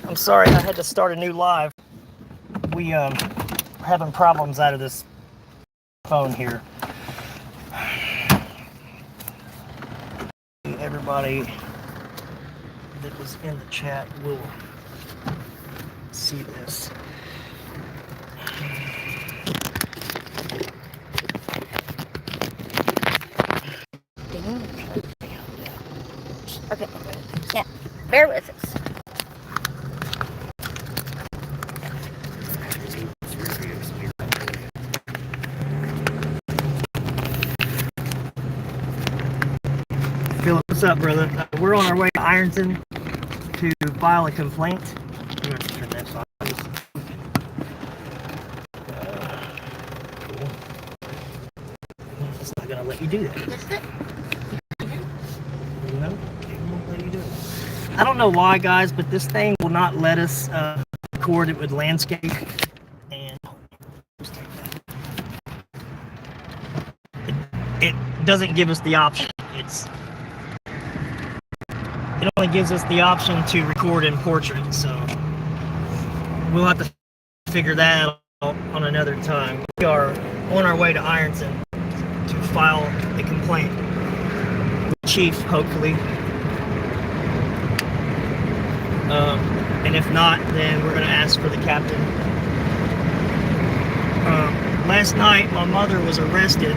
I'm sorry, I had to start a new live. We are having problems out of this phone here. Everybody that was in the chat will see this. Okay, yeah, bear with us. Philip, what's up, brother? We're on our way to Ironton to file a complaint. I'm going to turn this off. Cool. It's not going to let you do that. No, it won't let you do it. I don't know why, guys, but this thing will not let us record it with landscape. And it doesn't give us the option. It only gives us the option to record in portrait, so we'll have to figure that out on another time. We are on our way to Ironton to file a complaint with the chief, hopefully. And if not, then we're going to ask for the captain. Last night, my mother was arrested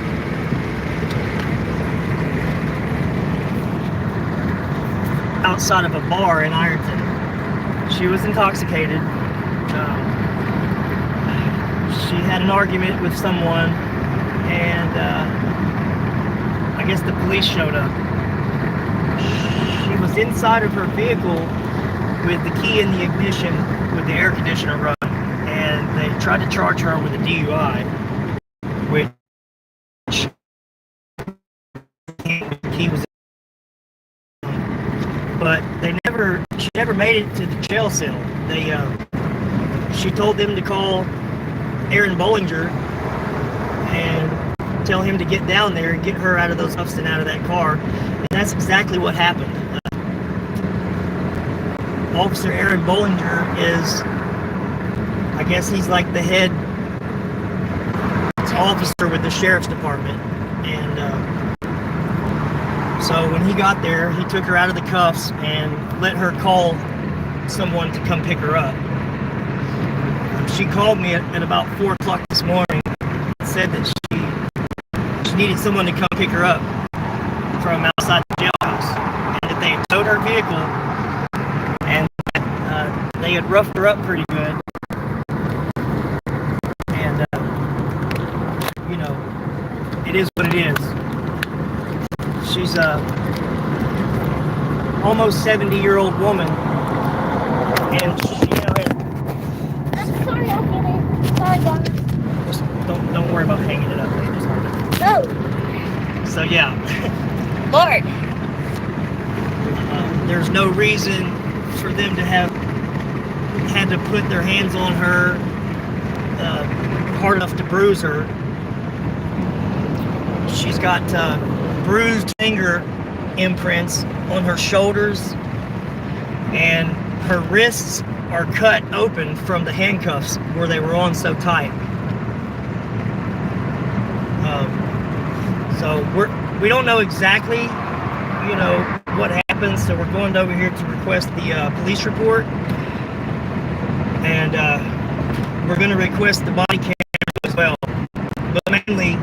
outside of a bar in Ironton. She was intoxicated. She had an argument with someone, and I guess the police showed up. She was inside of her vehicle with the key in the ignition with the air conditioner running, and they tried to charge her with a DUI, which the key was, but she never made it to the jail cell. She told them to call Aaron Bollinger and tell him to get down there and get her out of those cuffs and out of that car. And that's exactly what happened. Officer Aaron Bollinger is, I guess he's like the head officer with the sheriff's department. And so when he got there, he took her out of the cuffs and let her call someone to come pick her up. She called me at about 4 o'clock this morning and said that she needed someone to come pick her up from outside the jailhouse, and that they had towed her vehicle, and they had roughed her up pretty good. And, you know, it is what it is. She's a almost 70-year-old woman, and she, Sorry, I'll get it. Sorry, guys. just don't worry about hanging it up. Just hold it. No. So yeah, Lord. there's no reason for them to have had to put their hands on her hard enough to bruise her. She's got bruised finger imprints on her shoulders, and her wrists are cut open from the handcuffs where they were on so tight. So we don't know exactly, you know, what happened. So we're going over here to request the police report, and we're going to request the body cam as well. But mainly,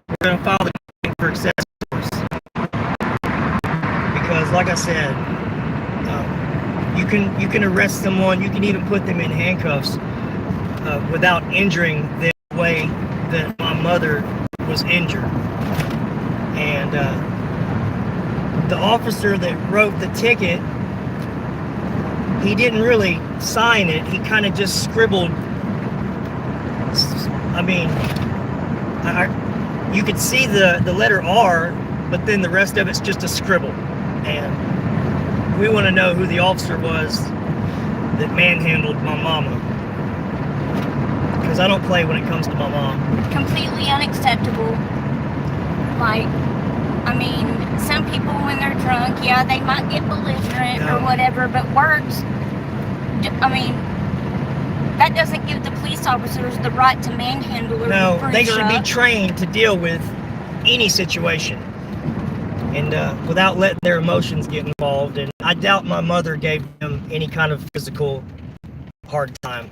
we're going to file the complaint for excessive force, because, like I said, you can arrest someone, you can even put them in handcuffs without injuring them the way that my mother was injured. And the officer that wrote the ticket, he didn't really sign it. He kind of just scribbled. I mean, you could see the letter R, but then the rest of it's just a scribble. And we want to know who the officer was that manhandled my mama, because I don't play when it comes to my mom. Completely unacceptable. Like, I mean, some people when they're drunk, yeah, they might get belligerent or whatever, but words I mean, that doesn't give the police officers the right to manhandle her. No, they bruise her should be up. trained to deal with any situation, and without letting their emotions get involved. And I doubt my mother gave them any kind of physical hard time.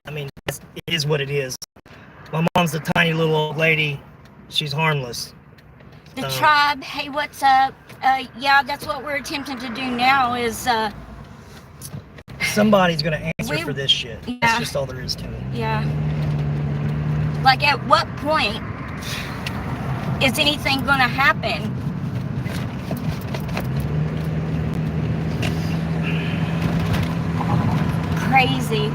I mean, it is what it is. My mom's a tiny little old lady. She's harmless. The tribe, hey, what's up? Yeah, that's what we're attempting to do now is, somebody's going to answer for this shit. Yeah. That's just all there is to it. Yeah. Like, at what point is anything going to happen? Crazy.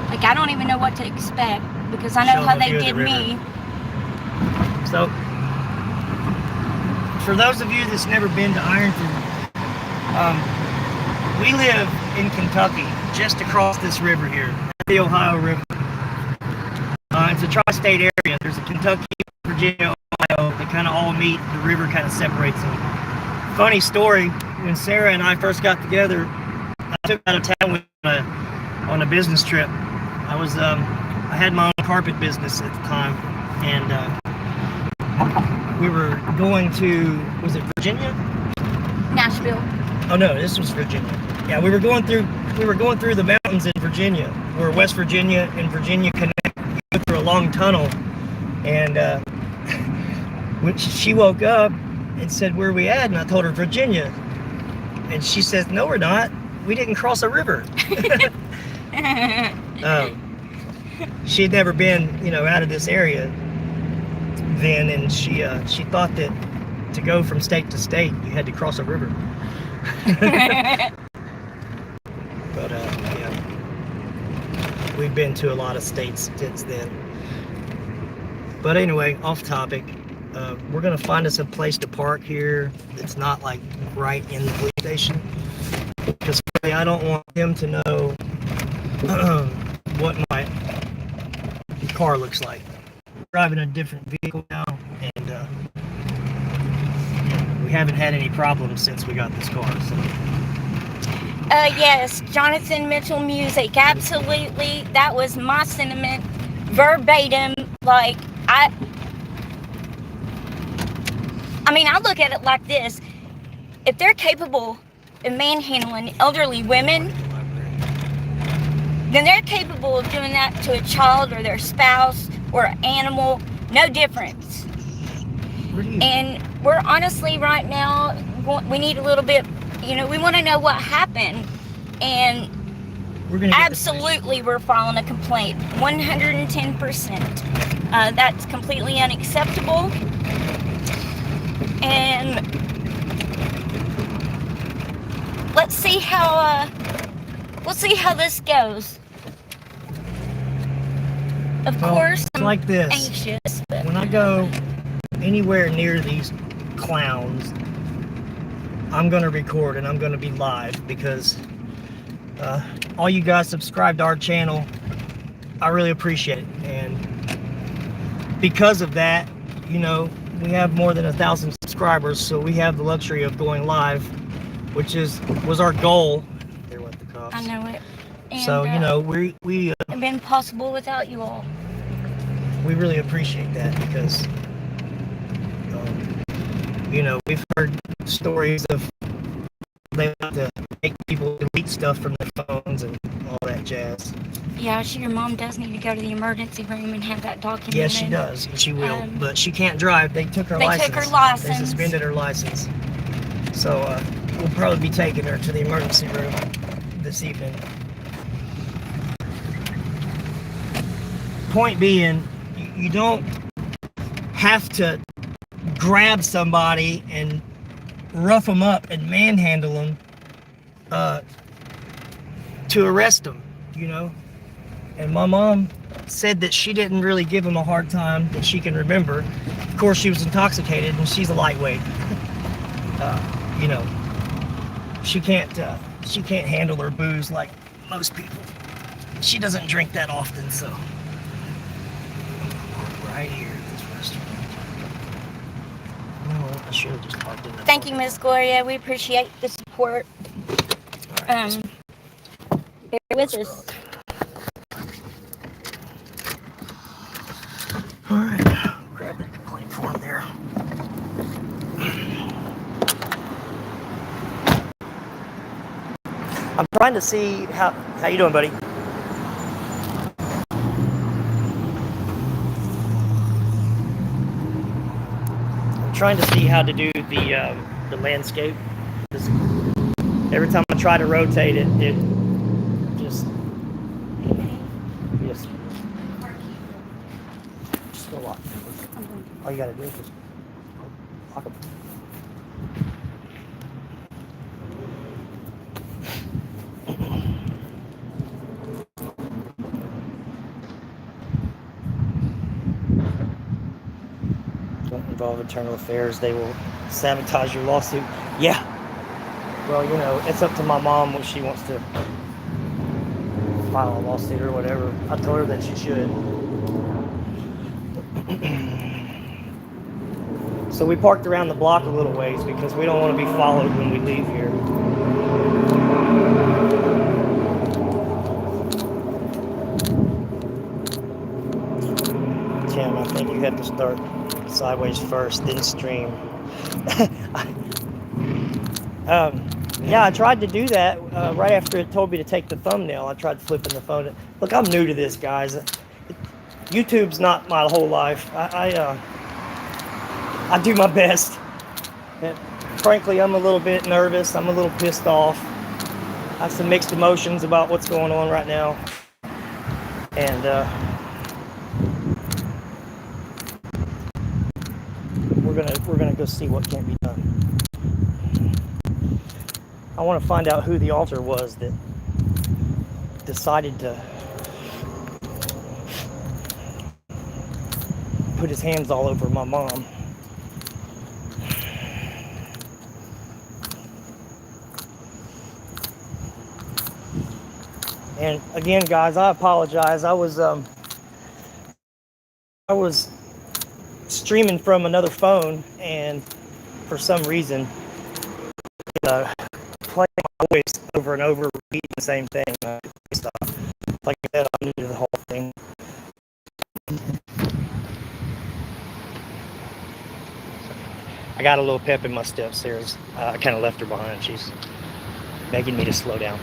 Like, I don't even know what to expect because I know how they did me. So, for those of you that's never been to Ironton, we live in Kentucky, just across this river here, the Ohio River. It's a tri-state area. There's a Kentucky, Virginia, Ohio. They kind of all meet. The river kind of separates them. Funny story, when Sarah and I first got together, I took her out of town with on a business trip. I had my own carpet business at the time, and we were going to, was it Virginia? Nashville. Oh no, this was Virginia. Yeah, we were going through the mountains in Virginia, where West Virginia and Virginia connect. We go through a long tunnel, and when she woke up and said, "Where are we at?" And I told her Virginia, and she says, "No, we're not. We didn't cross a river." She had never been, out of this area then, and she thought that to go from state to state, you had to cross a river. But yeah, we've been to a lot of states since then. But anyway, off topic. We're gonna find us a place to park here that's not like right in the police station, because I don't want them to know what my car looks like. I'm driving a different vehicle now, and we haven't had any problems since we got this car. So. Yes, Jonathan Mitchell music, absolutely. That was my sentiment, verbatim. Like, I mean, I look at it like this. If they're capable of manhandling elderly women, then they're capable of doing that to a child or their spouse or an animal, no difference. And we're honestly right now, we need a little bit, we want to know what happened. And absolutely we're filing a complaint, 110%. That's completely unacceptable. And let's see how, we'll see how this goes. Of course, I'm like this. Anxious. But when I go anywhere near these clowns, I'm going to record and I'm going to be live, because all you guys subscribe to our channel. I really appreciate it. And because of that, we have more than 1,000 subscribers, so we have the luxury of going live, which was our goal. There went the cops. I know it. And, so we it's been possible without you all. We really appreciate that, because we've heard stories of they like to make people delete stuff from their phones and all that jazz. Yeah, your mom does need to go to the emergency room and have that documented. Yes, she does, and she will. But she can't drive. They took her license. They took her license. They suspended her license. So we'll probably be taking her to the emergency room this evening. Point being, you don't have to grab somebody and rough them up and manhandle them to arrest them, And my mom said that she didn't really give him a hard time that she can remember. Of course, she was intoxicated, and she's a lightweight. She can't handle her booze like most people. She doesn't drink that often, so. Right here at this restaurant. I should have just parked in that. Thank you, Miss Gloria. We appreciate the support. All right, Bear with us. All right, grab that complaint form there. I'm trying to see how you doing, buddy? I'm trying to see how to do the landscape. Every time I try to rotate it, it just go lock. All you gotta do is just lock them. Don't involve internal affairs. They will sabotage your lawsuit. Yeah. Well, you know, it's up to my mom when she wants to file a lawsuit or whatever. I told her that she should. So we parked around the block a little ways because we don't want to be followed when we leave here. Tim, I think you have to start sideways first, then stream. Yeah, I tried to do that right after it told me to take the thumbnail. I tried flipping the phone. Look, I'm new to this, guys. YouTube's not my whole life. I do my best. And frankly, I'm a little bit nervous. I'm a little pissed off. I have some mixed emotions about what's going on right now. And we're gonna go see what can be done. I want to find out who the officer was that decided to put his hands all over my mom. And again, guys, I apologize. I was streaming from another phone, and for some reason, playing my voice over and over, repeating the same thing. Like I said, I'm new to the whole thing. I got a little pep in my step, Sarah. I kind of left her behind. She's begging me to slow down.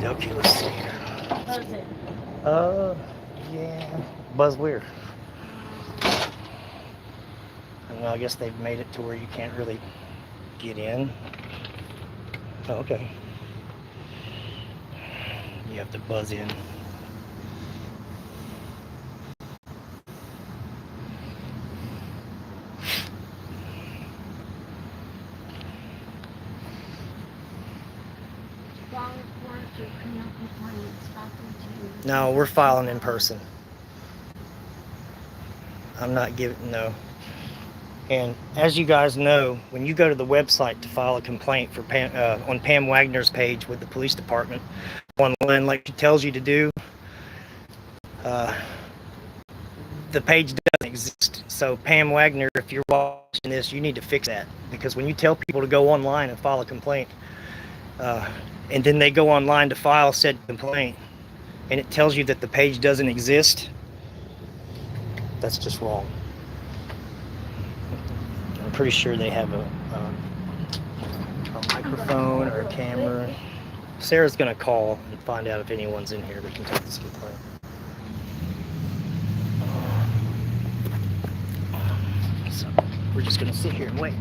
Okay, let's see here. What is it? Yeah, Buzz Weir. And I guess they've made it to where you can't really get in. Oh, okay. You have to buzz in. No, we're filing in person. I'm not giving, no. And as you guys know, when you go to the website to file a complaint for on Pam Wagner's page with the police department, online like she tells you to do, the page doesn't exist. So Pam Wagner, if you're watching this, you need to fix that, because when you tell people to go online and file a complaint, and then they go online to file said complaint, and it tells you that the page doesn't exist, that's just wrong. I'm pretty sure they have a microphone or a camera. Sarah's gonna call and find out if anyone's in here that can take this complaint. So we're just gonna sit here and wait.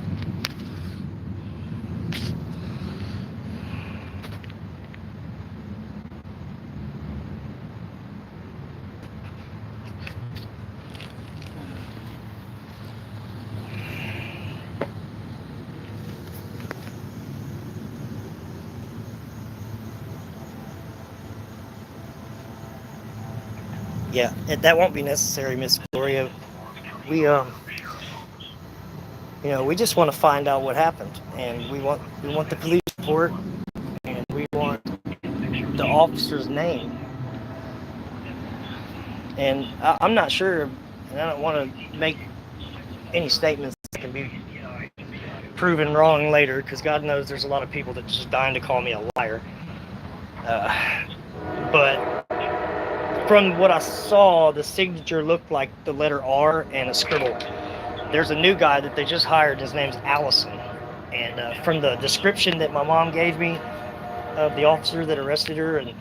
Yeah, that won't be necessary, Miss Gloria. You know, we just want to find out what happened, and we want the police report, and we want the officer's name. And I'm not sure, and I don't want to make any statements that can be proven wrong later, because God knows there's a lot of people that just dying to call me a liar. But from what I saw, the signature looked like the letter R and a scribble. There's a new guy that they just hired. His name's Allison. And from the description that my mom gave me of the officer that arrested her and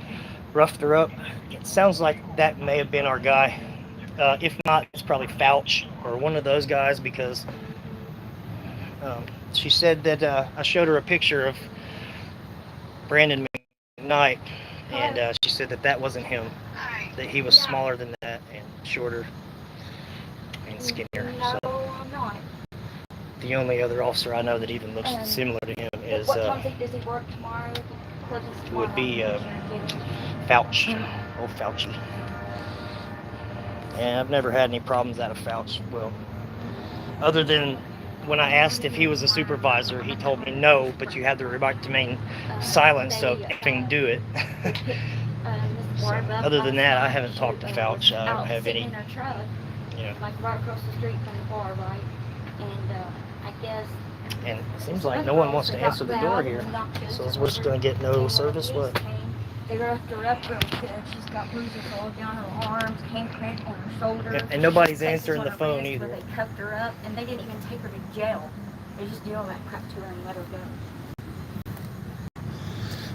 roughed her up, it sounds like that may have been our guy. If not, it's probably Fouch or one of those guys, because she said that I showed her a picture of Brandon McKnight, and she said that that wasn't him, that he was smaller than that and shorter and skinnier. No, So I'm not. the only other officer I know that even looks similar to him is what time does he work tomorrow? would be Fouch, old Fauci. And I've never had any problems out of Fouch. Well, other than when I asked if he was a supervisor, he told me no, but you have the right to remain silent, so effing do it. So, other than that, I haven't talked to Fouch. I don't have any. Like right across the street from the bar, right? And I guess. And it seems like no one wants to answer the door here. So we're just going to get no service. What? They roughed her up real good. She's got bruises all down her arms, handprint on her shoulder. And nobody's answering the phone either. They cuffed her up, and they didn't even take her to jail. They just did all that crap to her and let her go.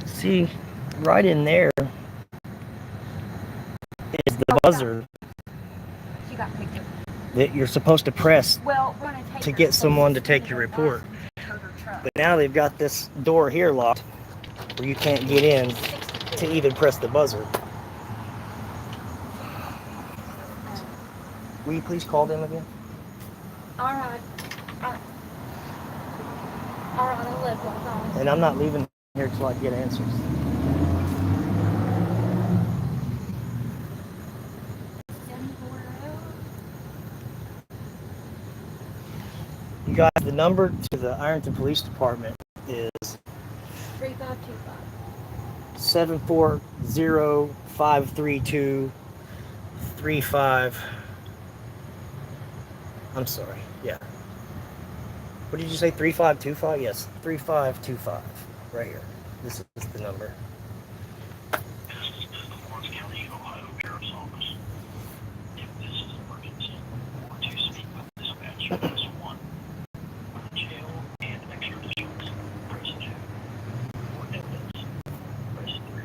See, right in there is the buzzer She got picked up. that you're supposed to press to get someone to take your report. But now they've got this door here locked where you can't get in to even press the buzzer. Will you please call them again? Alright, I'll let them go. And I'm not leaving here till I get answers. You guys, the number to the Ironton Police Department is 3525. 740-532-35. I'm sorry. Yeah. What did you say? 3525? Yes, 3525. Right here. This is the number. This is the Lawrence County, Ohio Sheriff's Office. If this is an emergency or to speak with dispatch, press 1. For the jail and extraditions, press 2. For evidence, press 3.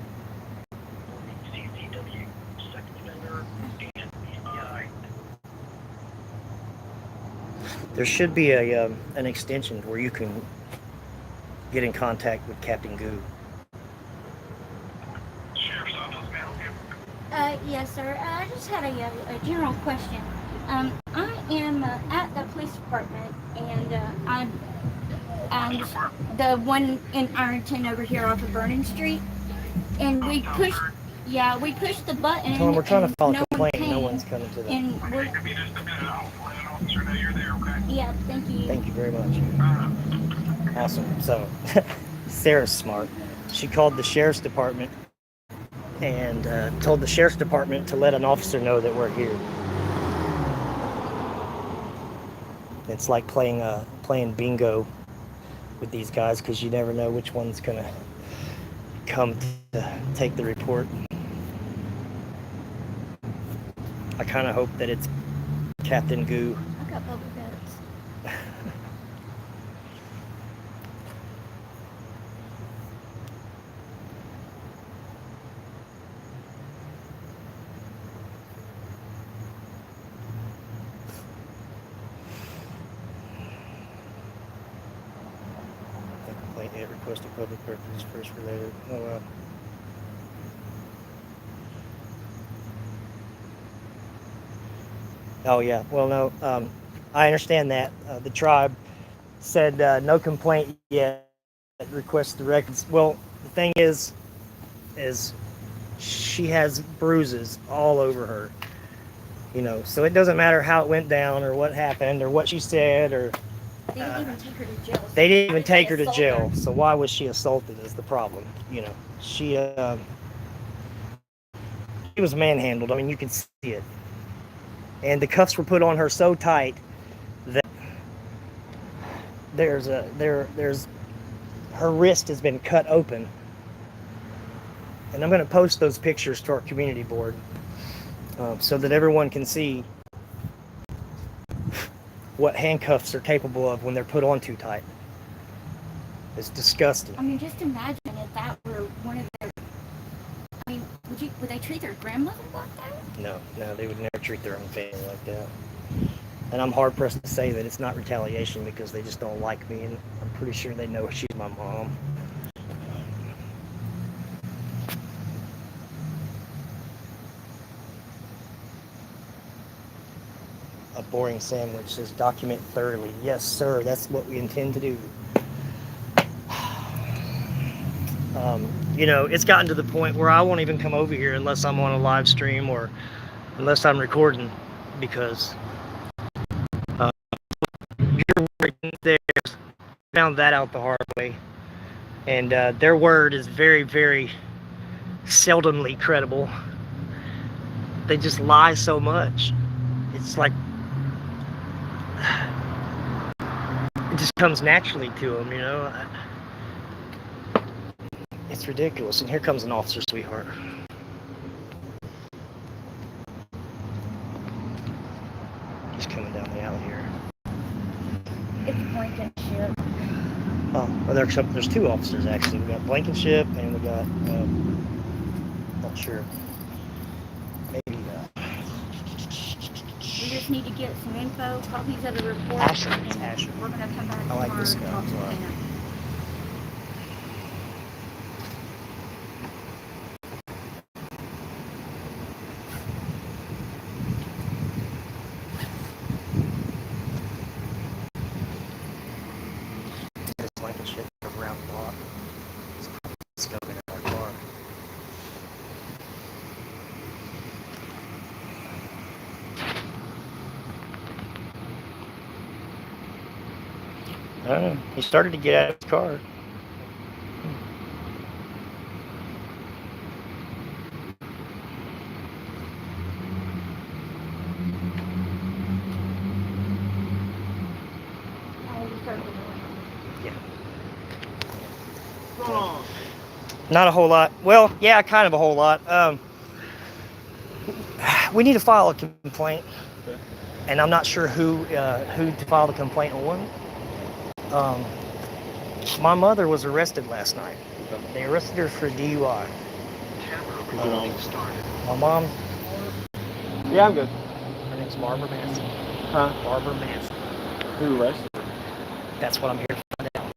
For the CCW, sex offender, and PEI. There should be an extension where you can get in contact with Captain Goo. Sheriff's Office, may I help you? Yes, sir. I just had a general question. I am at the police department, and I'm the one in Ironton over here off of Vernon Street, and we pushed the button. Tell them we're trying to file a no complaint. one came, No one's coming to them. And we're, Give me just a minute. I'll let an officer know you're there, okay? yeah, thank you. Thank you very much. Awesome. So, Sarah's smart. She called the sheriff's department and told the sheriff's department to let an officer know that we're here. It's like playing bingo with these guys, because you never know which one's gonna come to take the report. I kind of hope that it's Captain Goo. I got bubble guts. The complaint yet requested public purpose first related. Oh wow. Oh yeah. Well, no. I understand that. The tribe said no complaint yet. Request the records. Well, the thing is she has bruises all over her. You know, so it doesn't matter how it went down or what happened or what she said or They didn't even take her to jail. So They didn't why even did take they her to assault jail. her? So why was she assaulted is the problem. You know, she was manhandled. I mean, you can see it. And the cuffs were put on her so tight that there's her wrist has been cut open. And I'm going to post those pictures to our community board so that everyone can see what handcuffs are capable of when they're put on too tight. It's disgusting. I mean, just imagine if that were one of their. I mean, would they treat their grandmother like that? No, they would never treat their own family like that. And I'm hard pressed to say that it's not retaliation because they just don't like me, and I'm pretty sure they know she's my mom. A boring sandwich says document thoroughly. Yes, sir, that's what we intend to do. You know, it's gotten to the point where I won't even come over here unless I'm on a live stream or unless I'm recording, because your word there, found that out the hard way, and their word is very, very seldomly credible. They just lie so much. It's like it just comes naturally to them, you know. It's ridiculous. And here comes an officer, sweetheart. He's coming down the alley here. It's Blankenship. Oh, well, there's two officers actually. We got Blankenship and we got, not sure, maybe We just need to get some info, copies of the report. Asher. and It's Asher. We're gonna come back I like tomorrow this and guy talk as to well. them. This Blankenship around the block. It's coming in our car. I don't know. He started to get out of his car. Yeah. Wrong. Not a whole lot. Well, yeah, kind of a whole lot. We need to file a complaint, Okay. and I'm not sure who to file the complaint on. My mother was arrested last night. They arrested her for DUI. Is it on? My mom, Yeah, I'm good. her name's Barbara Manson. Huh? Barbara Manson. Who arrested her? That's what I'm here to find out.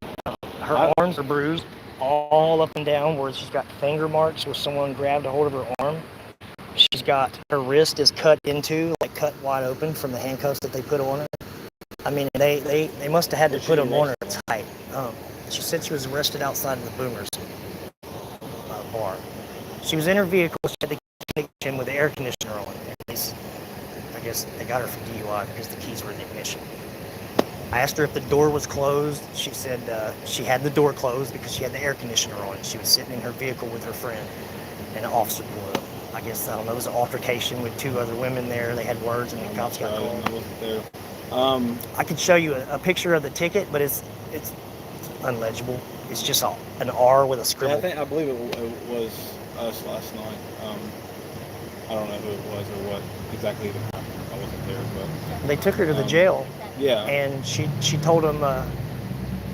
Her arms are bruised all up and down where she's got finger marks where someone grabbed a hold of her arm. She's got, her wrist is cut into, like cut wide open from the handcuffs that they put on her. I mean, they must have had to put them on her tight. She said she was arrested outside of the Boomers bar. She was in her vehicle. She had the ignition with the air conditioner on. I guess they got her for DUI because the keys were in the ignition. I asked her if the door was closed. She said she had the door closed because she had the air conditioner on. She was sitting in her vehicle with her friend, and an officer pulled up. I guess, I don't know, it was an altercation with two other women there. They had words, and the cops got called. I wasn't there. I could show you a picture of the ticket, but it's unlegible. It's just an R with a Yeah, scribble. I believe it was us last night. I don't know who it was or what exactly even happened. I wasn't there, but They took her to the jail, yeah. and she told him,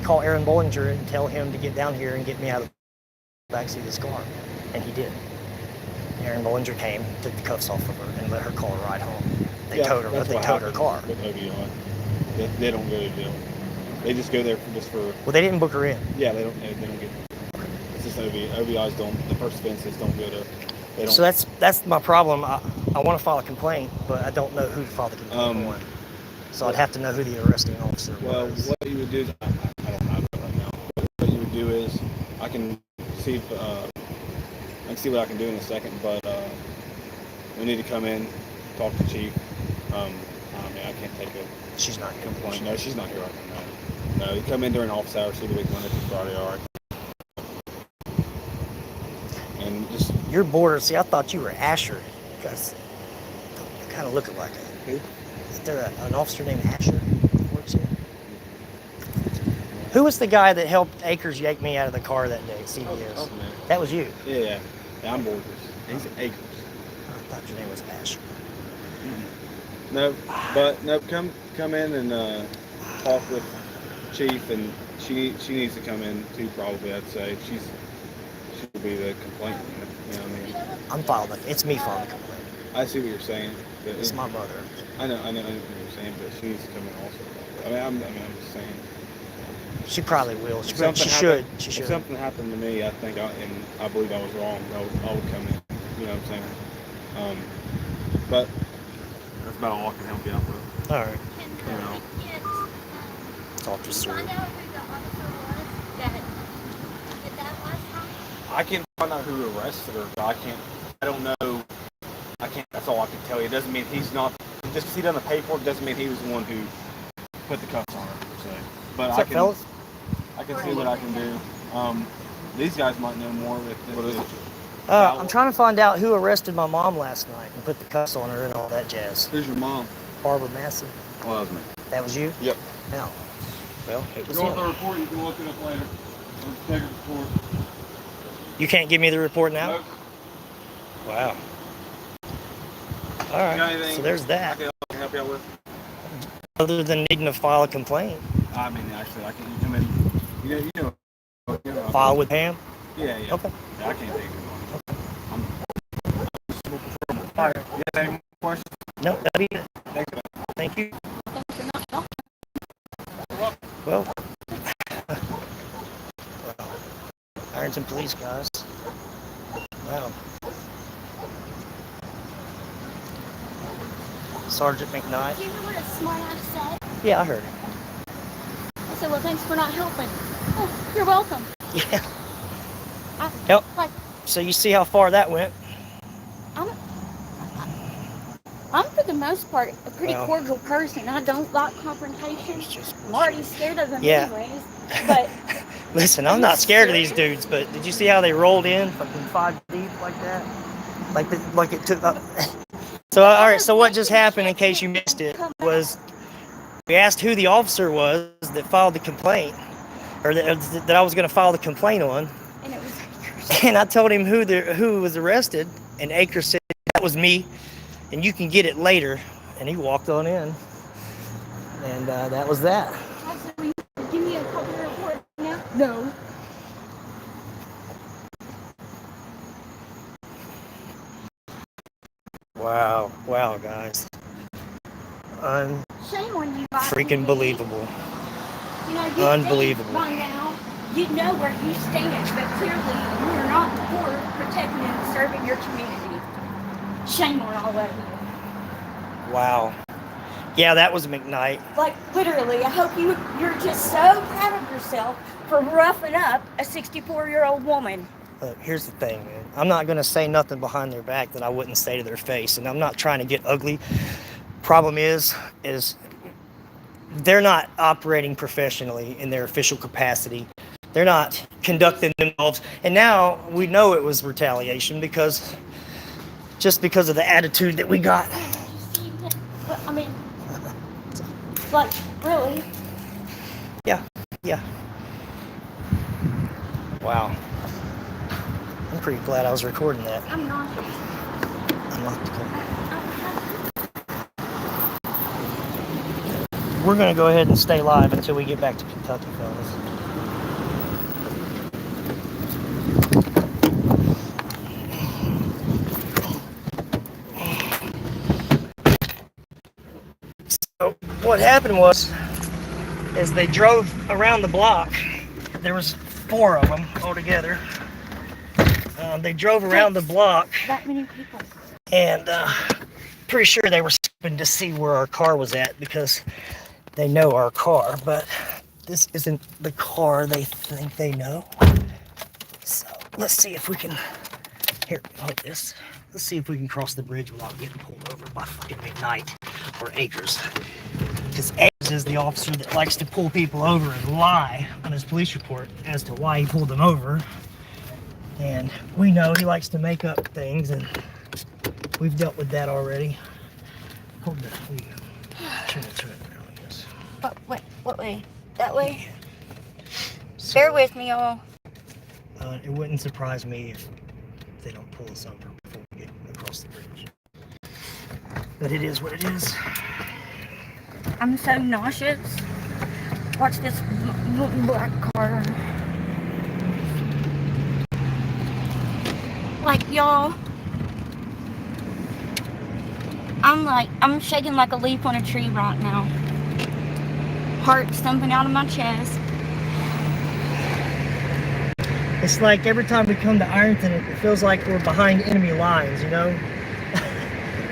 call Aaron Bollinger and tell him to get down here and get me out of the backseat of his car. And he did. Aaron Bollinger came, took the cuffs off of her, and let her call a ride home. They towed her, but they towed her car. With OBI. They don't go to jail. They just go there for. Well, they didn't book her in. Yeah, they don't get. It's just OBI. OBIs don't. The first offenses don't go to. They don't. So that's my problem. I want to file a complaint, but I don't know who to file the complaint on. So I'd have to know who the arresting officer was. Well, what you would do is, I don't have it right now. But what you would do is, I can see if, I can see what I can do in a second, but we need to come in, talk to Chief. I mean, I can't take a She's not here. complaint. No, she's not here right now. No, you come in during office hours through the week, Monday through Friday, all right. And just Your border. See, I thought you were Asher because you kind of look like it. who? Is there an officer named Asher that works here? Who was the guy that helped Akers yank me out of the car that day at CVS? Oh, man. That was you. Yeah, I'm Borgers. He's Akers. I thought your name was Asher. Nope, but nope. Come in and talk with Chief, and she needs to come in too. Probably, I'd say she'll be the complaint. You know what I mean? I'm filing. It's me filing a complaint. I see what you're saying. But It's my mother. I know what you're saying, but she needs to come in also. I'm just saying. She probably will. She If should. If something happened to me, I think, I believe I was wrong, I would come in. You know what I'm saying? But that's about all I can help you out with. All right. You know. Talk to Sue. I can find out who arrested her, but I don't know. I can't. That's all I can tell you. It doesn't mean he's not. Just because he done the paperwork doesn't mean he was the one who put the cuffs on her. So, but What's up, fellas? I can see what I can do. These guys might know more. What is it? I'm trying to find out who arrested my mom last night and put the cuffs on her and all that jazz. Who's your mom? Barbara Massey. Oh, that was me. That was you? Yep. No. Well, it If was you want him. the report, you can look it up later. Take a report. You can't give me the report now? Nope. Wow. All right. Got anything So there's that. I can help you out with? Other than needing to file a complaint. I mean, actually, I can come in. You know. File with Pam? Yeah. Okay. Yeah, I can't take it. All right. You have any more questions? No, that'll be it. Thanks. Thank you. Well, Ironton police guys. Wow. Sergeant McKnight. Do you hear what a smart ass said? Yeah, I heard it. I said, well, thanks for not helping. Oh, you're welcome. Yeah. Yep. Like, So you see how far that went? I'm for the most part a pretty Well. cordial person. I don't like confrontation. I'm already scared of them Yeah. anyways. But Listen, I'm not scared of these dudes, but did you see how they rolled in fucking 5 deep like that? Like it took up. So, all right, so what just happened, in case you missed it, was we asked who the officer was that filed the complaint, or that I was going to file the complaint on, and it was Akers. and I told him who was arrested, and Akers said, that was me, and you can get it later, and he walked on in, and that was that. So will you give me a copy of the report now? No. Wow, guys. Shame on you, guys. Freaking believable. You know, you Unbelievable. think by now you know where you stand, but clearly you're not for protecting and serving your community. Shame on all of you. Wow. Yeah, that was McKnight. Like, literally, I hope you're just so proud of yourself for roughing up a 64-year-old woman. Look, here's the thing, man. I'm not going to say nothing behind their back that I wouldn't say to their face, and I'm not trying to get ugly. Problem is they're not operating professionally in their official capacity. They're not conducting themselves. And now we know it was retaliation because of the attitude that we got. But, I mean, like, really? Yeah. Wow. I'm pretty glad I was recording that. I'm not. Unlock the camera. We're going to go ahead and stay live until we get back to Kentucky, fellas. So what happened was, as they drove around the block, there was 4 of them altogether. They drove around the block, That many people. and pretty sure they were skipping to see where our car was at because they know our car, but this isn't the car they think they know. So let's see if we can, here, hold this. Let's see if we can cross the bridge without getting pulled over by fucking McKnight or Akers. Because Akers is the officer that likes to pull people over and lie on his police report as to why he pulled them over. And we know he likes to make up things, and we've dealt with that already. Hold that. There you go. Turn it around, I guess. What way? That way? So, Bear with me, y'all. it wouldn't surprise me if they don't pull us over before we get across the bridge. But it is what it is. I'm so nauseous. Watch this black car. Like, y'all, I'm shaking like a leaf on a tree right now. Heart stumping out of my chest. It's like every time we come to Ironton, it feels like we're behind enemy lines, you know?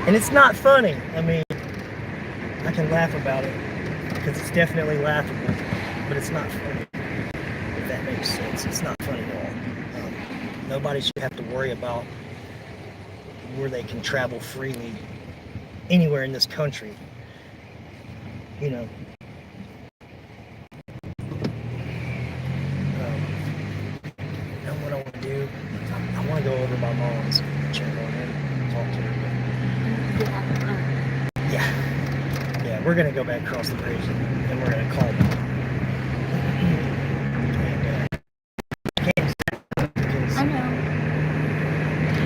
And it's not funny. I mean, I can laugh about it because it's definitely laughable, but it's not funny. If that makes sense, it's not funny at all. Nobody should have to worry about where they can travel freely anywhere in this country. You know. Now what I want to do, I want to go over by Mom's and check on her and talk to her. Yeah, we're gonna go back across the bridge and we're gonna call them. I know.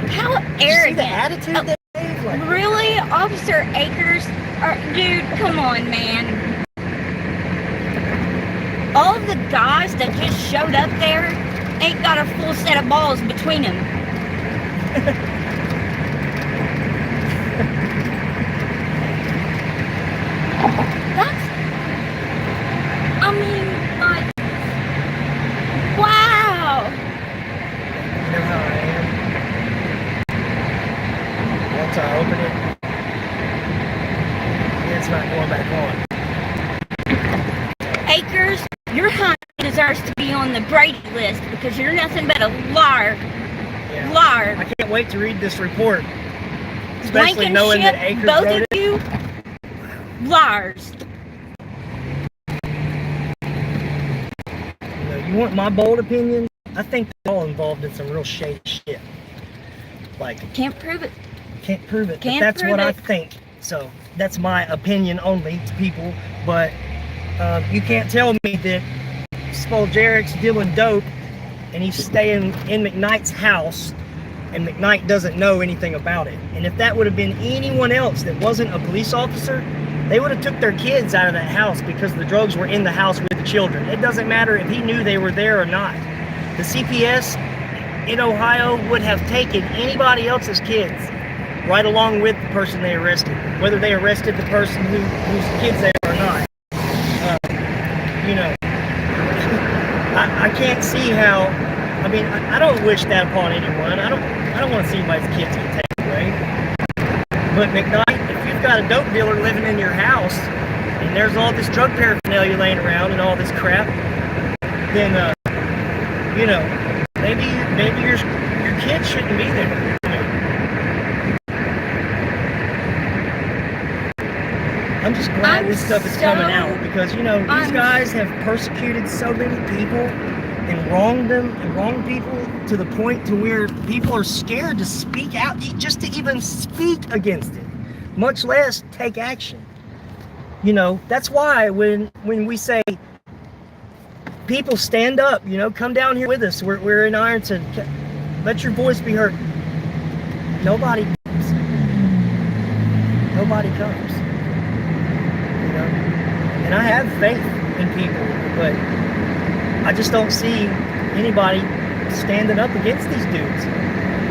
How Did you see arrogant. the attitude that they have? Like, Really? Officer Akers? Dude, come on, man. All of the guys that just showed up there ain't got a full set of balls between them. Wow. you know how I am? Once I open it, it's not going back on. Akers, your hunt deserves to be on the Brady list because you're nothing but a liar. Yeah. Liar. I can't wait to read this report. Especially knowing that Akers both wrote of it. you, liars. You know, you want my bold opinion? I think they're all involved in some real shady shit. Like, Can't prove it. can't prove it, Can't but that's prove what I it. think. So that's my opinion only to people. But you can't tell me that Spoljaric's dealing dope and he's staying in McKnight's house and McKnight doesn't know anything about it. And if that would have been anyone else that wasn't a police officer, they would have took their kids out of that house because the drugs were in the house with the children. It doesn't matter if he knew they were there or not. The CPS in Ohio would have taken anybody else's kids right along with the person they arrested, whether they arrested the person whose kids they are or not. You know, I can't see how. I mean, I don't wish that upon anyone. I don't want to see anybody's kids get taken away. But McKnight, if you've got a dope dealer living in your house and there's all this drug paraphernalia laying around and all this crap, then you know, maybe your kids shouldn't be there. I'm just glad this stuff is coming out because, you know, these guys have persecuted so many people and wronged them and wronged people to the point to where people are scared to speak out, just to even speak against it, much less take action. You know, that's why when we say people stand up, you know, come down here with us. We're in Ironton. Let your voice be heard. Nobody comes. Nobody comes. You know? And I have faith in people, but I just don't see anybody standing up against these dudes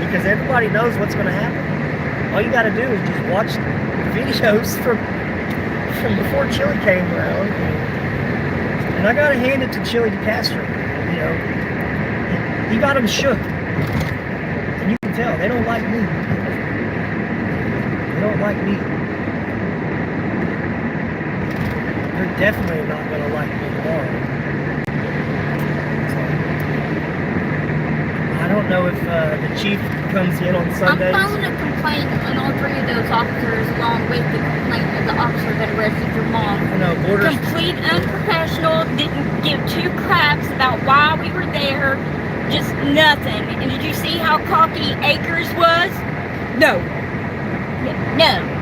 because everybody knows what's going to happen. All you got to do is just watch videos from before Chili came around. And I got to hand it to Chili DeCastro. You know, he got them shook. And you can tell they don't like me. They don't like me. They're definitely not going to like me tomorrow. So, I don't don't know if the chief comes in on I'm Sundays. filing a complaint on all three of those officers, along with the complaint of the officer that arrested your mom. No, borders. Complete unprofessional, didn't give two craps about why we were there, just nothing. And did you see how cocky Akers was? No. No.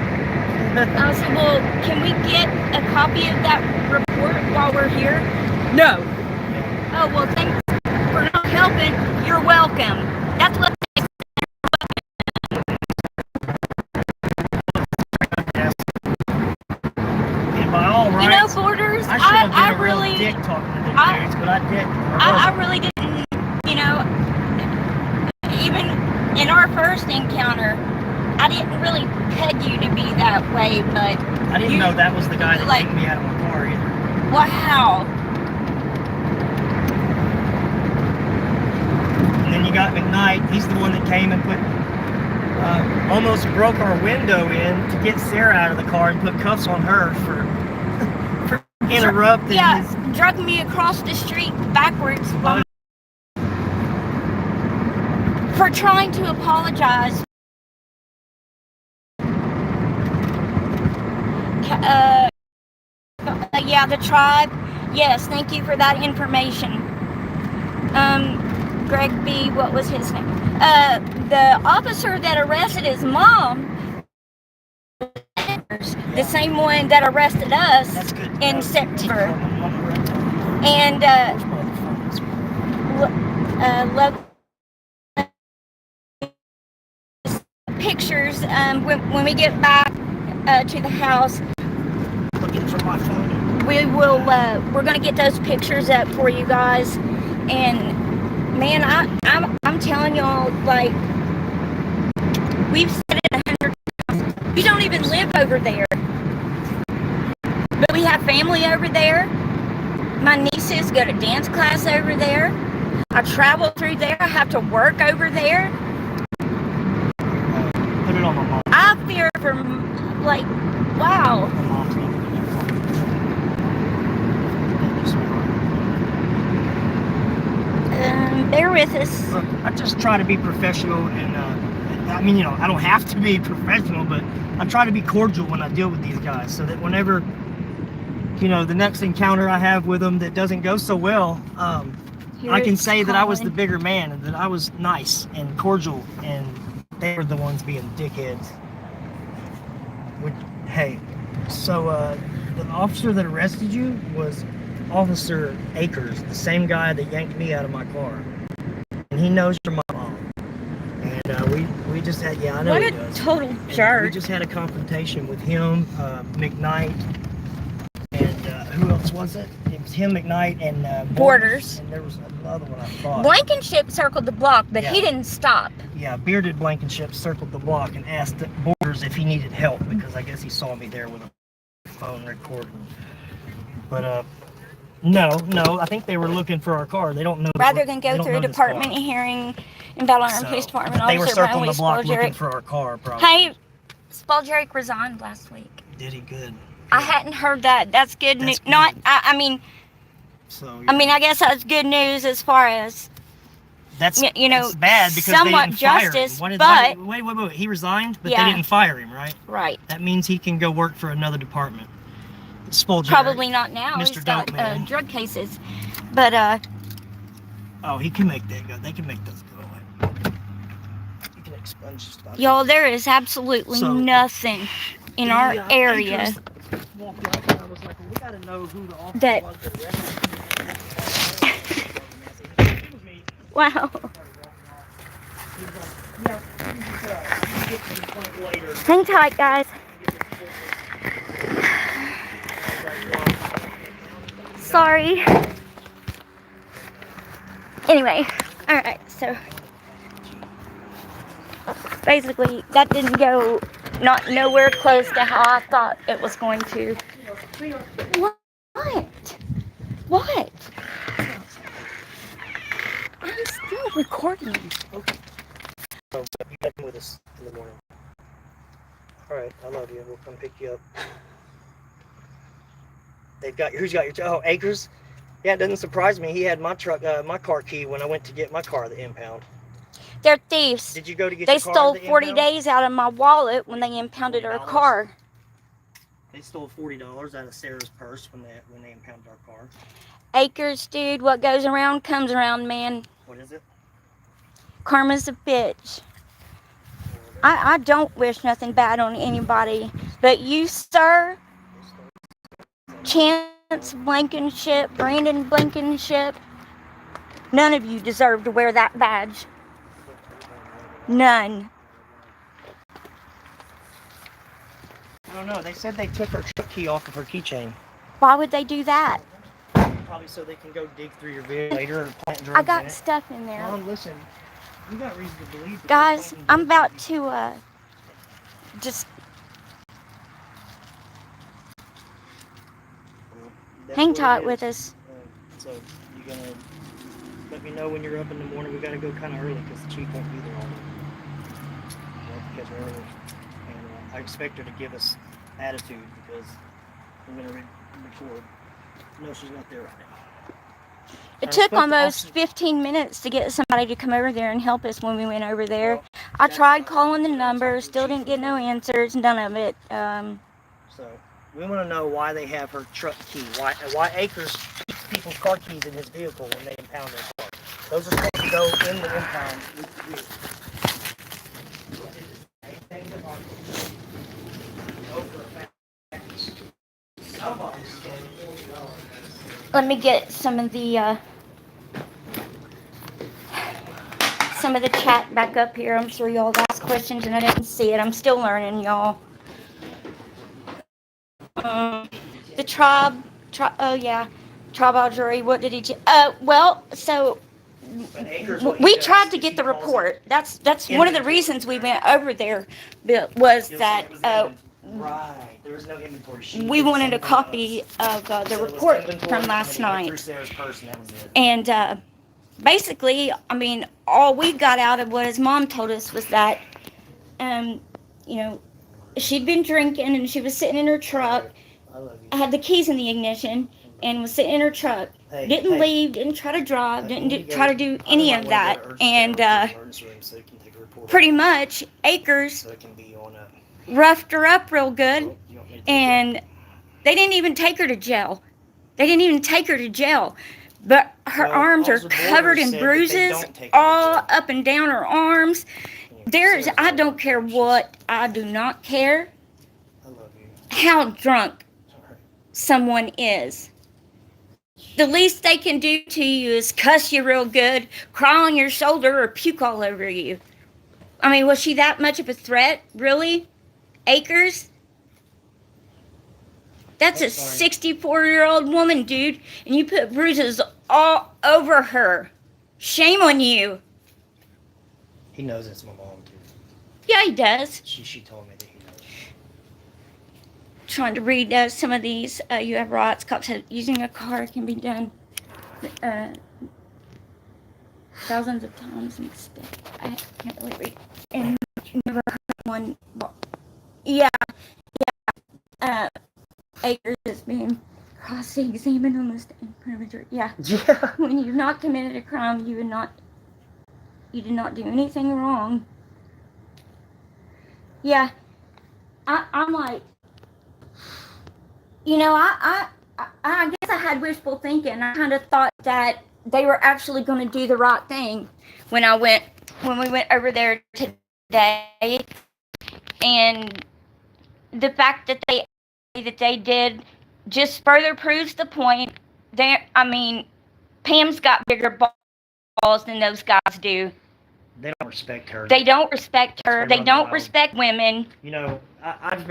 I said, well, can we get a copy of that report while we're here? No. Oh, well, thanks for not helping. You're welcome. That's what. And by all You know, rights, Borders, I should have been I a real really, dick talking to them I- dudes, but I didn't. I really didn't, you know, even in our first encounter, I didn't really peg you to be that way, but I didn't you- know that was the guy that like- kicked me out of my car either. wow. And then you got McKnight. He's the one that came and put, almost broke our window in to get Sarah out of the car and put cuffs on her for interrupting Yeah, his. drug me across the street backwards for trying to apologize. Yeah, the tribe. Yes, thank you for that information. Greg B, what was his name? The officer that arrested his mom, the same one that arrested us That's good. in September. And Love pictures when we get back to the house. looking for my phone. We will we're gonna get those pictures up for you guys. And man, I'm telling y'all, like, we've said it 100 times. We don't even live over there, but we have family over there. My nieces go to dance class over there. I travel through there. I have to work over there. Put it on my mom. I fear for, like, wow. My mom's gonna put it on. Bear with us. Look, I just try to be professional, and I mean, you know, I don't have to be professional, but I try to be cordial when I deal with these guys, so that whenever, you know, the next encounter I have with them that doesn't go so well, I can say that I was the bigger man and that I was nice and cordial, and they were the ones being dickheads. Which, hey, so the officer that arrested you was Officer Akers, the same guy that yanked me out of my car, and he knows you're my mom. And we just had, yeah, I know What he a does. total And jerk. we just had a confrontation with him, McKnight, and who else was it? It was him, McKnight, and Borders. And there was another one I thought. Blankenship circled the block, but he Yeah. didn't stop. Yeah, bearded Blankenship circled the block and asked Borders if he needed help, because I guess he saw me there with a phone recording. But no, I think they were looking for our car. They don't know. Rather than they go don't through know a this department car. hearing in Battle Iron So, Police Department, they were Officer circling Brownlee the block looking Spoljaric. for our car, probably. Hey, Spoljaric resigned last week. Did he? Good. I hadn't heard that. That's good news. That's good. Not, I mean, So I guess that's good news as far as that's you know, it's bad because somewhat they didn't fire justice, him. Why did but- wait, he resigned, but Yeah. they didn't fire him, right? right. That means he can go work for another department. Spoljaric. Probably not now. Mr. He's got Dope Man. drug cases, but Oh, he can make that go. They can make those go away. You can expunge stuff. y'all, there is absolutely So, nothing in our The, area. Akers walked up and I was like, well, we gotta know who the officer That- was that arrested me. It was me. Wow. He was like, yeah, you can get to the point later. Hang tight, guys. Sorry. Anyway, all right. So basically, that didn't go not nowhere close to how I thought it was going to. What? What? I'm still recording. So, you got him with us in the morning. All right, I love you. We'll come pick you up. They've got who's got your Akers? Yeah, it doesn't surprise me. He had my truck, my car key when I went to get my car at the impound. They're thieves. Did you go to get They your car stole to 40 impound? days out of my wallet when they impounded our $40? car. They stole $40 out of Sarah's purse when they impounded our car. Akers, dude, what goes around comes around, man. What is it? Karma's a bitch. I don't wish nothing bad on anybody, but you, sir, Chance Blankenship, Brandon Blankenship, none of you deserve to wear that badge. None. I don't know. They said they took her truck key off of her keychain. Why would they do that? Probably so they can go dig through your vehicle later and plant drugs I in got it. stuff in there. Mom, listen. You got reason to believe that Guys, they're I'm planting about drugs to just in- That's hang what it tight is. with us. So you gonna let me know when you're up in the morning. We gotta go kind of early because the chief won't be there all day. We'll have to catch her early, and I expect her to give us attitude because I'm gonna record. No, she's not there right now. It I took respect the almost officer. 15 minutes to get somebody to come over there and help us when we went over there. Well, I that's tried fine. calling the We're gonna talk number, to the still chief didn't get no about it. answers, none of it. So we want to know why they have her truck key. Why Akers keeps people's car keys in his vehicle when they impound their car. Those are supposed to go in the impound with the vehicle. Let me get some of the chat back up here. I'm sure y'all asked questions and I didn't see it. I'm still learning, y'all. The oh yeah, tribal jury. What did he do? Well, so we tried to get the report. That's one of the reasons we went over there. Was that Right. There was no inventory. we wanted a copy of the report from last night. And basically, I mean, all we got out of what his mom told us was that, you know, she'd been drinking and she was sitting in her truck, had the keys in the ignition, and was sitting in her truck. Didn't leave, didn't try to drive, didn't try to do any of that. And pretty much, Akers roughed her up real good, and they didn't even take her to jail. But her arms are covered in bruises all up and down her arms. I don't care what, I do not care how drunk someone is. The least they can do to you is cuss you real good, cry on your shoulder, or puke all over you. I mean, was she that much of a threat? Really? Akers? That's a 64-year-old woman, dude, and you put bruises all over her. Shame on you. He knows it's my mom too. Yeah, he does. She told me that he knows. Trying to read some of these. You have rights. Cops said using a car can be done thousands of times and stuff. I can't really read. And never heard one. Yeah. Akers is being cross-examined almost in front of a jury. Yeah. When you've not committed a crime, you did not do anything wrong. Yeah. I'm like, you know, I guess I had wishful thinking. I kind of thought that they were actually going to do the right thing when we went over there today. And the fact that they did just further proves the point. Pam's got bigger balls than those guys do. They don't respect her. They don't respect her. They don't respect women. You know, I've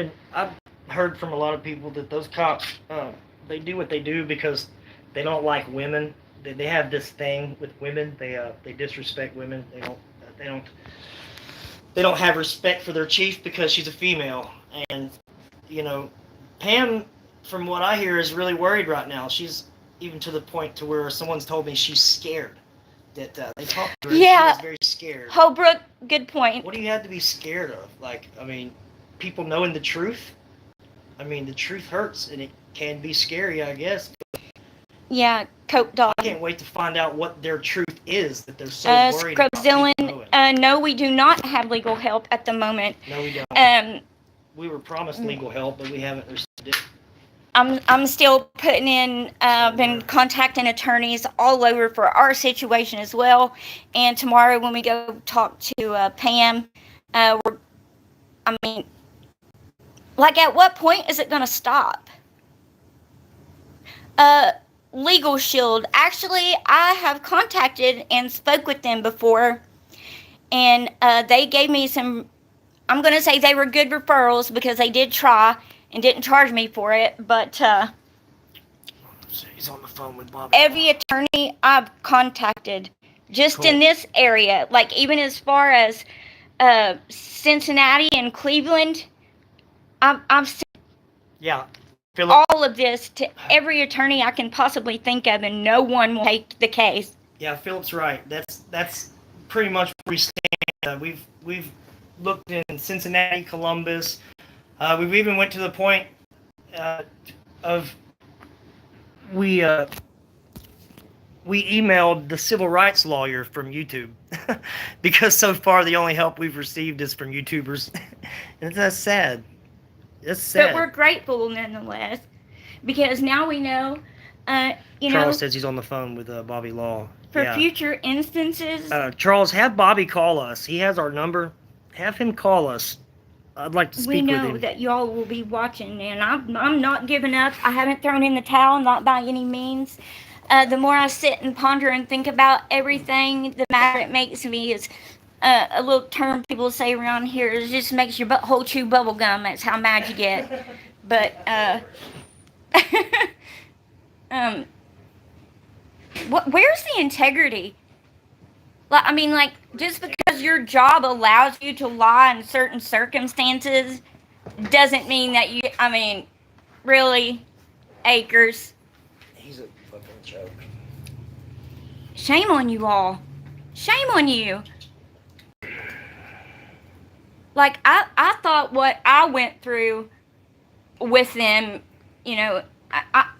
heard from a lot of people that those cops, they do what they do because they don't like women. They have this thing with women. They disrespect women. They don't have respect for their chief because she's a female. And you know, Pam, from what I hear, is really worried right now. She's even to the point to where someone's told me she's scared. That they talked to her. Yeah. She was very scared. Holbrook, good point. What do you have to be scared of? Like, I mean, people knowing the truth. I mean, the truth hurts, and it can be scary, I guess. Yeah, Coke Dog. I can't wait to find out what their truth is that they're so worried about people Scrubzillin, going. no, we do not have legal help at the moment. No, we don't. We were promised Mm. legal help, but we haven't received it. I'm still putting in, been contacting attorneys all over for our situation as well. And tomorrow when we go talk to Pam, I mean, like, at what point is it going to stop? Legal Shield. Actually, I have contacted and spoke with them before, and they gave me some, I'm going to say they were good referrals because they did try and didn't charge me for it, but He's on the phone with Bobby. every attorney I've contacted just in this area, like even as far as Cincinnati and Cleveland, I've sent Yeah. Philip. all of this to every attorney I can possibly think of, and no one will take the case. Yeah, Philip's right. That's pretty much where we stand. We've looked in Cincinnati, Columbus. We've even went to the point of we emailed the civil rights lawyer from YouTube because so far the only help we've received is from YouTubers, and that's sad. That's sad. But we're grateful nonetheless, because now we know, Charles says he's on the phone with Bobby Law. for future instances. Charles, have Bobby call us. He has our number. Have him call us. I'd like to speak We with know him. that y'all will be watching, and I'm not giving up. I haven't thrown in the towel, not by any means. The more I sit and ponder and think about everything, the matter it makes me is a little term people say around here. It just makes your butthole chew bubble gum. That's how mad you get. But where's the integrity? I mean, like, just because your job allows you to lie in certain circumstances doesn't mean that you, I mean, really, Akers. He's a fucking joke. Shame on you all. Shame on you. Like, I thought what I went through with them, you know,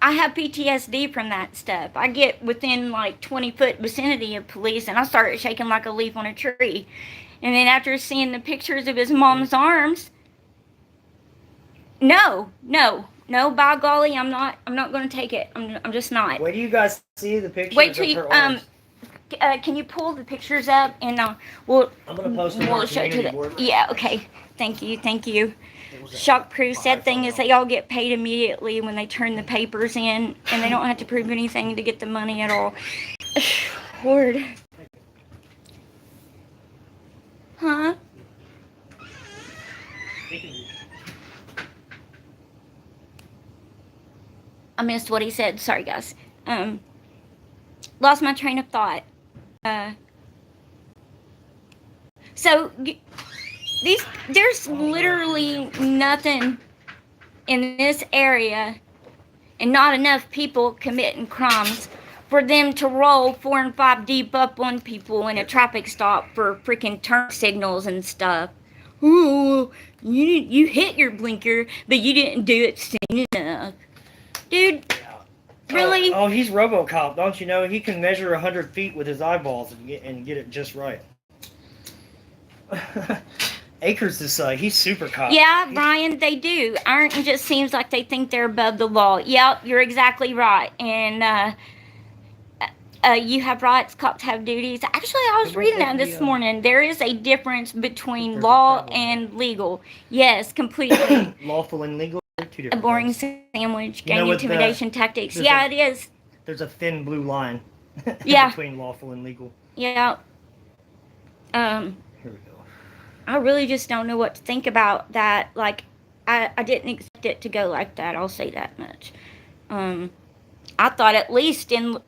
I have PTSD from that stuff. I get within like 20-foot vicinity of police and I started shaking like a leaf on a tree. And then after seeing the pictures of his mom's arms, no, by golly, I'm not going to take it. I'm just not. Wait till you guys see the pictures Wait till of you, her arms. can you pull the pictures up and we'll I'm gonna post them on our show it to community the, board. yeah, okay. Thank you. Shockproof. Sad thing is they all get paid immediately when they turn the papers in, and they don't have to prove anything to get the money at all. Lord. Huh? I missed what he said. Sorry, guys. Lost my train of thought. So there's literally nothing in this area, and not enough people committing crimes for them to roll 4 and 5 deep up on people in a traffic stop for freaking turn signals and stuff. Ooh, you hit your blinker, but you didn't do it soon enough. Dude, really? Oh, he's RoboCop, don't you know? He can measure 100 feet with his eyeballs and get it just right. Akers is he's super cop. Yeah, Brian, they do. It just seems like they think they're above the law. Yep, you're exactly right. And you have rights, cops have duties. Actually, I was reading that this morning. There is a difference between law and legal. Yes, completely. Lawful and legal are two different A boring things. sandwich, You know gang what intimidation tactics. there's Yeah, a- it is. There's a thin blue line Yeah. between lawful and legal. Yeah. Here we go. I really just don't know what to think about that. Like, I didn't expect it to go like that. I'll say that much. I thought at least in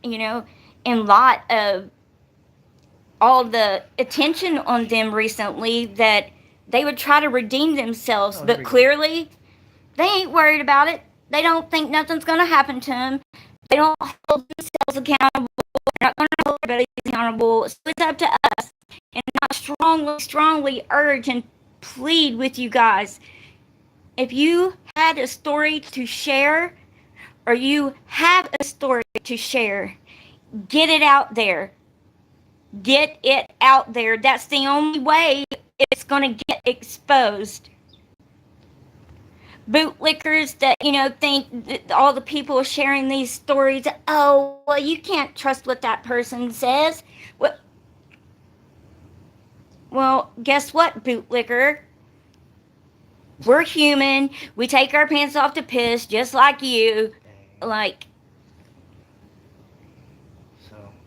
light of all the attention on them recently that they would try to redeem themselves. Oh, there we But go. clearly, they ain't worried about it. They don't think nothing's going to happen to them. They don't hold themselves accountable. They're not going to hold everybody accountable. So it's up to us. And I strongly urge and plead with you guys. If you had a story to share, or you have a story to share, get it out there. Get it out there. That's the only way it's going to get exposed. Bootlickers that, think that all the people sharing these stories, oh, well, you can't trust what that person says. Well, guess what, bootlicker? We're human. We take our pants off to piss just like you. Like,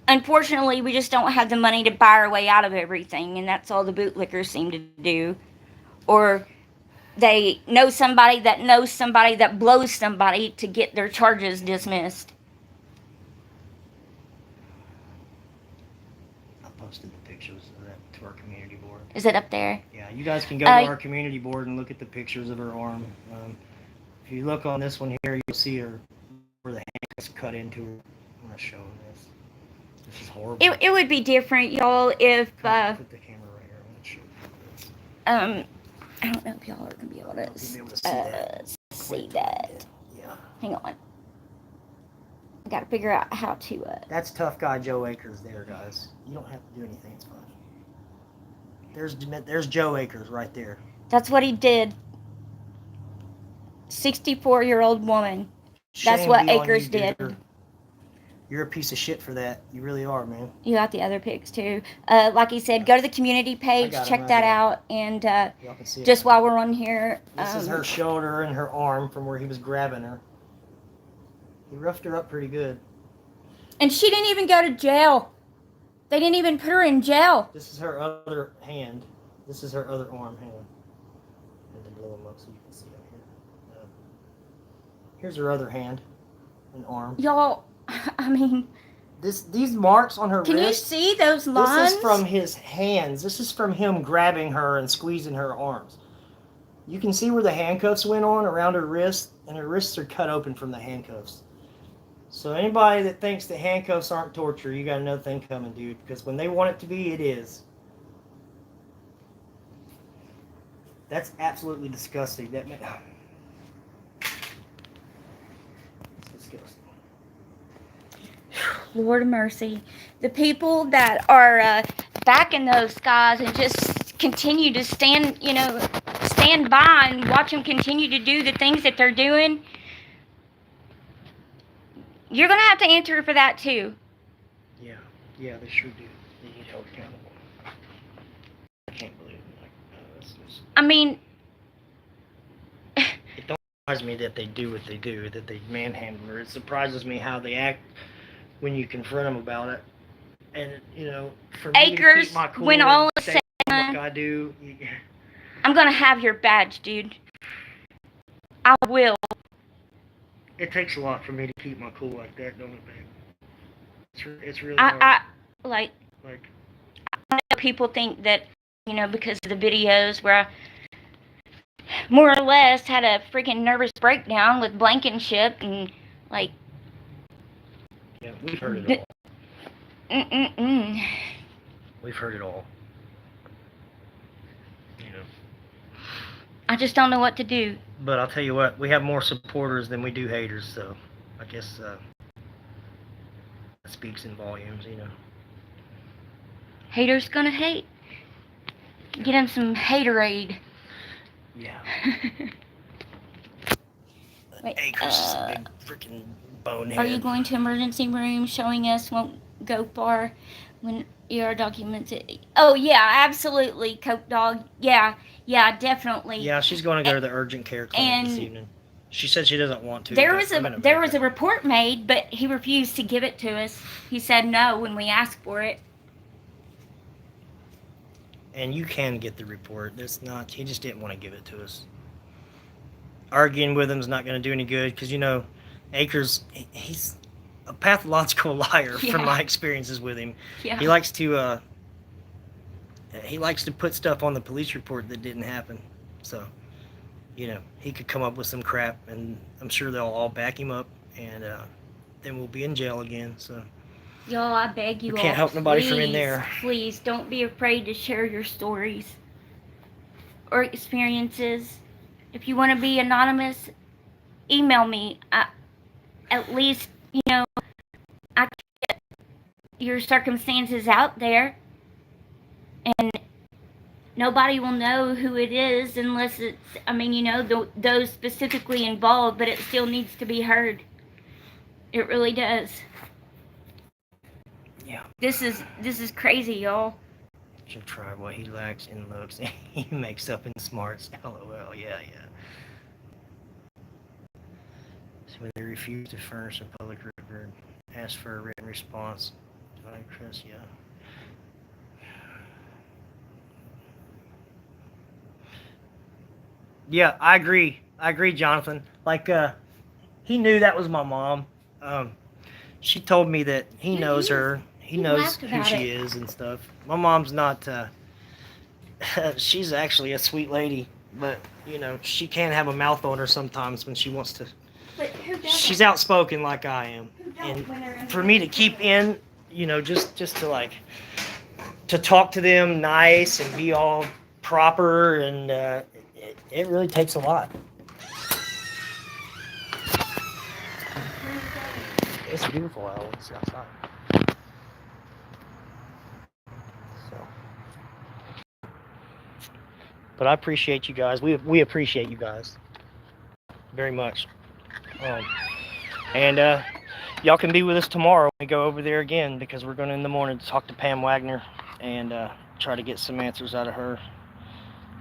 unfortunately, we just don't have the money to buy our way out of everything, and that's all the bootlickers seem to do. Or they know somebody that knows somebody that blows somebody to get their charges dismissed. I posted the pictures of that to our community board. Is it up there? Yeah, you guys can go to our community board and look at the pictures of her arm. If you look on this one here, you'll see her where the hand is cut into her. I'm not showing this. This is horrible. It would be different, y'all, if Put the camera right here. I'm gonna show you this. I don't know if y'all are gonna be able to see Quick. that. Yeah. Hang on. I gotta figure out how to. That's tough guy Joe Akers there, guys. You don't have to do anything. It's fine. There's Joe Akers right there. That's what he did. 64-year-old woman. That's Shame what be on Akers you, did. Digger. You're a piece of shit for that. You really are, man. You got the other pics too. Like he said, go to the community page, got 'em check right that here. out, and Y'all can see it just right while we're on here, This is her shoulder and her arm from where he was grabbing her. He roughed her up pretty good. and she didn't even go to jail. They didn't even put her in jail. This is her other hand. This is her other arm hand. I had to blow him up so you can see up here. Here's her other hand and arm. Y'all, I mean, These marks on her can you wrist. see those lines? This is from his hands. This is from him grabbing her and squeezing her arms. You can see where the handcuffs went on around her wrist, and her wrists are cut open from the handcuffs. So anybody that thinks that handcuffs aren't torture, you got another thing coming, dude. Because when they want it to be, it is. That's absolutely disgusting. It's disgusting. Lord of mercy. The people that are backing those guys and just continue to stand by and watch them continue to do the things that they're doing, you're going to have to answer for that too. Yeah, they sure do. They need held accountable. I can't believe it. I mean, It don't surprise me that they do what they do, that they manhandle her. It surprises me how they act when you confront them about it. And, for me to Akers, keep my cool when and all is say said what and done, I do, I'm going to have your badge, dude. I will. it takes a lot for me to keep my cool like that, don't it, babe? It's really hard. I Like, know people think that, because of the videos where I more or less had a freaking nervous breakdown with Blankenship and, like, yeah, we've heard it all. mm-mm-mm. We've heard it all. I just don't know what to do. But I'll tell you what, we have more supporters than we do haters, so I guess that speaks in volumes, Haters gonna hate. Get him some haterade. Yeah. Wait, Akers is a big freaking bonehead. are you going to emergency room? Showing us won't go far when ER documents. Oh yeah, absolutely, Coke Dog. Yeah, definitely. Yeah, she's going to go to the urgent care clinic this And evening. She said she doesn't want to. There but was I'm gonna a make it. report made, but he refused to give it to us. He said no when we asked for it. And you can get the report. That's not. He just didn't want to give it to us. Arguing with him is not going to do any good because Akers, he's a pathological liar Yeah. from my experiences with him. Yeah. He likes to put stuff on the police report that didn't happen. So, he could come up with some crap, and I'm sure they'll all back him up, and then we'll be in jail again. So. Y'all, I beg you We all. can't help nobody from in please, there. Please don't be afraid to share your stories or experiences. If you want to be anonymous, email me. at least, you know, I get your circumstances out there, and nobody will know who it is unless it's, I mean, you know, those specifically involved, but it still needs to be heard. It really does. Yeah. This is crazy, y'all. Should try what he lacks in looks. He makes up in smarts. LOL. Yeah. So they refuse to furnish a public record, ask for a written response. Chris, yeah. Yeah, I agree, Jonathan. Like, he knew that was my mom. She told me that he knows her. He knows laughed who about she is and stuff. My mom's not, she's actually a sweet lady, but, you know, she can have a mouth on her sometimes when she wants to. But who doesn't? She's outspoken like I am. Who don't when they're in And for me to keep in, you know, just to like, to talk to them nice and be all proper, and it really takes a lot. It's beautiful out. It's outside. So, but I appreciate you guys. We appreciate you guys very much. And y'all can be with us tomorrow when we go over there again, because we're going in the morning to talk to Pam Wagner and try to get some answers out of her.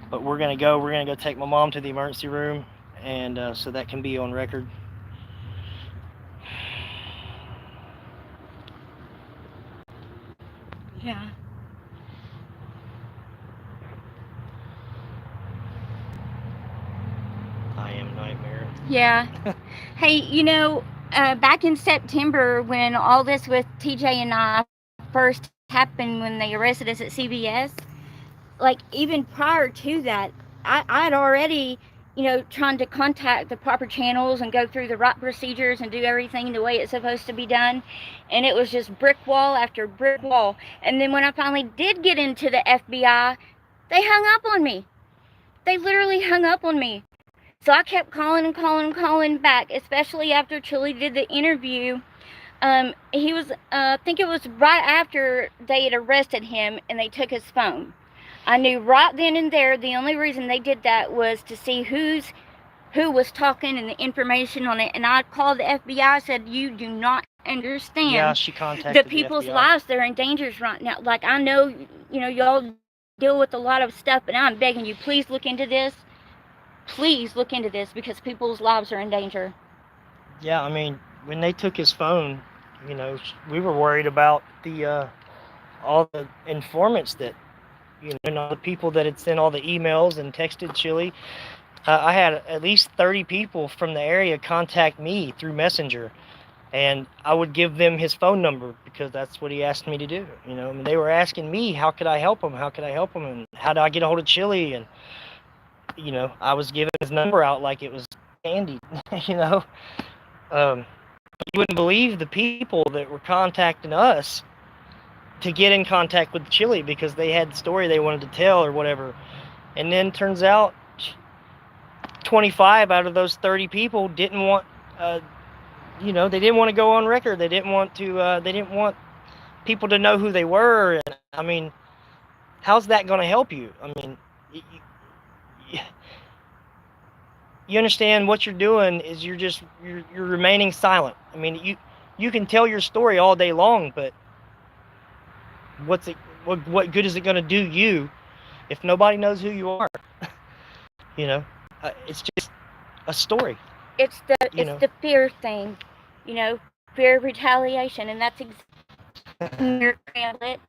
But we're gonna go take my mom to the emergency room, and so that can be on record. Yeah. I am nightmare. Yeah. Hey, you know, back in September when all this with TJ and I first happened, when they arrested us at CBS, like even prior to that, I'd already, you know, trying to contact the proper channels and go through the right procedures and do everything the way it's supposed to be done. And it was just brick wall after brick wall. And then when I finally did get into the FBI, they hung up on me. They literally hung up on me. So I kept calling back, especially after Chili did the interview. He was, I think it was right after they had arrested him and they took his phone. I knew right then and there the only reason they did that was to see who was talking and the information on it. And I called the FBI. I said, "You do not understand. Yeah, she contacted the people's FBI. lives, they're in danger right now. Like, I know, you know, y'all deal with a lot of stuff, but I'm begging you, please look into this. Please look into this, because people's lives are in danger." Yeah, I mean, when they took his phone, you know, we were worried about the all the informants that, you know, and all the people that had sent all the emails and texted Chili. I had at least 30 people from the area contact me through Messenger, and I would give them his phone number because that's what he asked me to do. You know, I mean, they were asking me, how could I help him? How could I help him? And how do I get a hold of Chili? And, you know, I was giving his number out like it was candy, you know. You wouldn't believe the people that were contacting us to get in contact with Chili because they had the story they wanted to tell or whatever. And then turns out 25 out of those 30 people didn't want, you know, they didn't want to go on record. They didn't want people to know who they were. And I mean, how's that going to help you? I mean, you understand what you're doing is you're remaining silent. I mean, you can tell your story all day long, but what good is it going to do you if nobody knows who you are? You know, it's just a story. It's the fear thing, you know, fear of retaliation, and that's exactly it.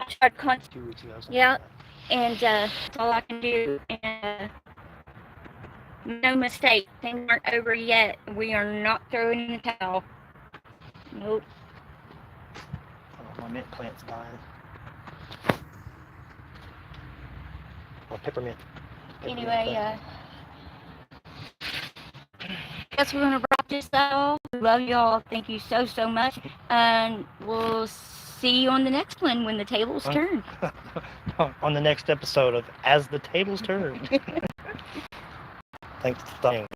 I tried contact. 2 weeks ago. Yeah, and that's all I can do. And no mistake, things aren't over yet. We are not throwing in the towel. Nope. Oh, my mint plant's dying. Oh, peppermint. Anyway, guess we're gonna wrap this up. We love y'all. Thank you so much, and we'll see you on the next one when the tables turn. On the next episode of As the Tables Turn. Thanks for staying.